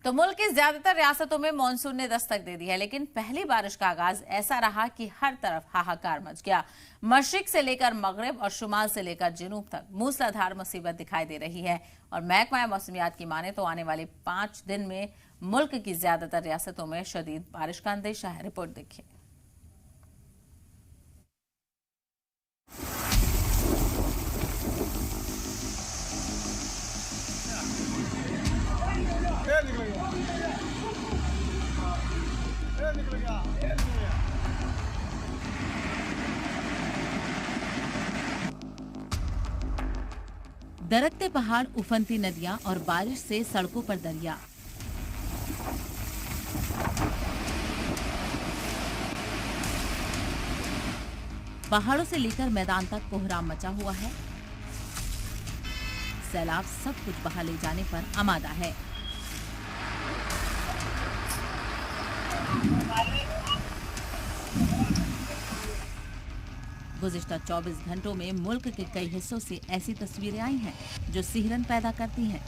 तो मुल्क की ज्यादातर रियासतों में मानसून ने दस्तक दे दी है, लेकिन पहली बारिश का आगाज ऐसा रहा कि हर तरफ हाहाकार मच गया। मशरिक से लेकर मगरिब और शुमाल से लेकर जनूब तक मूसलाधार मुसीबत दिखाई दे रही है। और महकमा मौसमियात की माने तो आने वाले 5 दिन में मुल्क की ज्यादातर रियासतों में शदीद बारिश का अंदेशा है। रिपोर्ट देखिए। दरकते पहाड़, उफनती नदियां और बारिश से सड़कों पर दरिया। पहाड़ों से लेकर मैदान तक कोहराम मचा हुआ है। सैलाब सब कुछ बहा ले जाने पर आमादा है। गुज़िश्ता 24 घंटों में मुल्क के कई हिस्सों से ऐसी तस्वीरें आई हैं जो सिहरन पैदा करती हैं।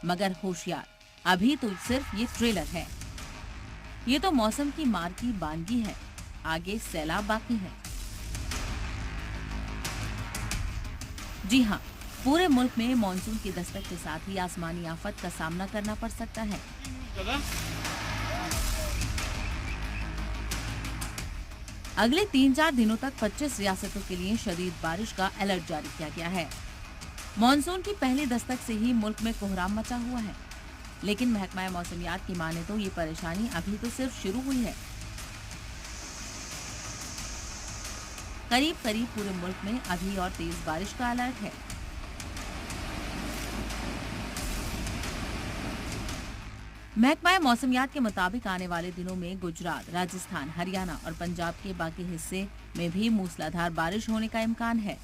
मगर होशियार, अभी तो सिर्फ ये ट्रेलर है। ये तो मौसम की मार की बानगी है, आगे सैलाब बाकी है। जी हाँ, पूरे मुल्क में मानसून की दस्तक के साथ ही आसमानी आफत का सामना करना पड़ सकता है। अगले 3-4 दिनों तक 25 रियासतों के लिए शदीद बारिश का अलर्ट जारी किया गया है। मानसून की पहली दस्तक से ही मुल्क में कोहराम मचा हुआ है, लेकिन महकमा मौसमियात की माने तो ये परेशानी अभी तो सिर्फ शुरू हुई है। करीब करीब पूरे मुल्क में अभी और तेज बारिश का अलर्ट है। महकमा मौसमियात के मुताबिक आने वाले दिनों में गुजरात, राजस्थान, हरियाणा और पंजाब के बाकी हिस्से में भी मूसलाधार बारिश होने का इम्कान है।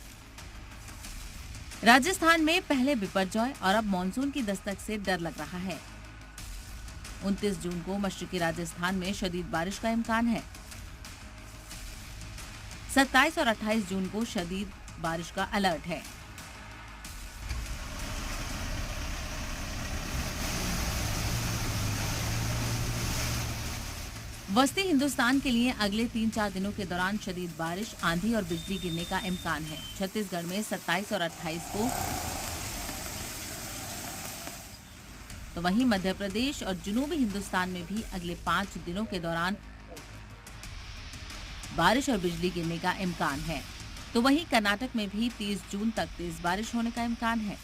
राजस्थान में पहले बिपरजॉय और अब मानसून की दस्तक से डर लग रहा है। 29 जून को मशरिकी राजस्थान में शदीद बारिश का इम्कान है। 27 और 28 जून को शदीद बारिश का अलर्ट है। वस्ती हिंदुस्तान के लिए अगले 3-4 दिनों के दौरान शदीद बारिश, आंधी और बिजली गिरने का इम्कान है। छत्तीसगढ़ में 27 और 28 को, तो वहीं मध्य प्रदेश और जनूबी हिंदुस्तान में भी अगले 5 दिनों के दौरान बारिश और बिजली गिरने का इम्कान है। तो वहीं कर्नाटक में भी 30 जून तक तेज बारिश होने का इम्कान है।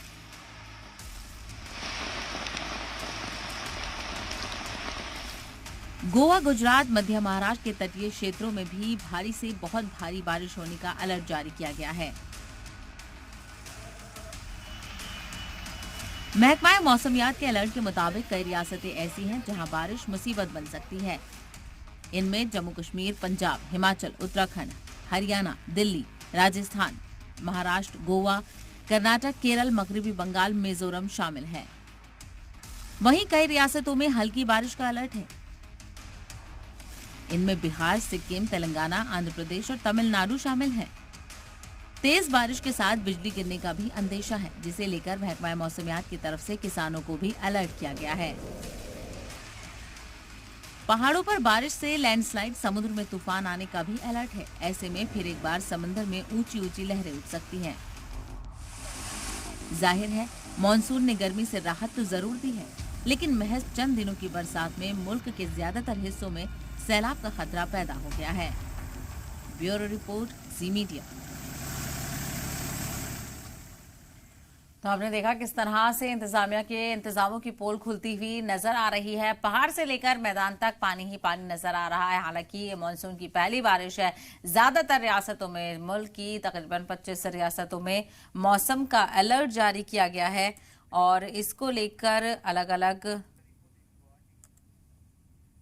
गोवा, गुजरात, मध्य महाराष्ट्र के तटीय क्षेत्रों में भी भारी से बहुत भारी बारिश होने का अलर्ट जारी किया गया है। महकमा मौसमियात के अलर्ट के मुताबिक कई रियासतें ऐसी हैं जहां बारिश मुसीबत बन सकती है। इनमें जम्मू कश्मीर, पंजाब, हिमाचल, उत्तराखंड, हरियाणा, दिल्ली, राजस्थान, महाराष्ट्र, गोवा, कर्नाटक, केरल, मगरबी बंगाल, मिजोरम शामिल है। वहीं कई रियासतों में हल्की बारिश का अलर्ट है। इनमें बिहार, सिक्किम, तेलंगाना, आंध्र प्रदेश और तमिलनाडु शामिल हैं। तेज बारिश के साथ बिजली गिरने का भी अंदेशा है, जिसे लेकर महकमा मौसमियात की तरफ से किसानों को भी अलर्ट किया गया है। पहाड़ों पर बारिश से लैंडस्लाइड, समुद्र में तूफान आने का भी अलर्ट है। ऐसे में फिर एक बार समंदर में ऊंची ऊंची लहरें उठ सकती हैं। जाहिर है मानसून ने गर्मी से राहत तो जरूर दी है, लेकिन महज चंद दिनों की बरसात में मुल्क के ज्यादातर हिस्सों में सैलाब का खतरा पैदा हो गया है। ब्यूरो रिपोर्ट, जी मीडिया। तो आपने देखा किस तरह से इंतजामिया के इंतजामों की पोल खुलती हुई नजर आ रही है। पहाड़ से लेकर मैदान तक पानी ही पानी नजर आ रहा है। हालांकि ये मानसून की पहली बारिश है। ज्यादातर रियासतों में, मुल्क की तकरीबन 25 रियासतों में मौसम का अलर्ट जारी किया गया है और इसको लेकर अलग अलग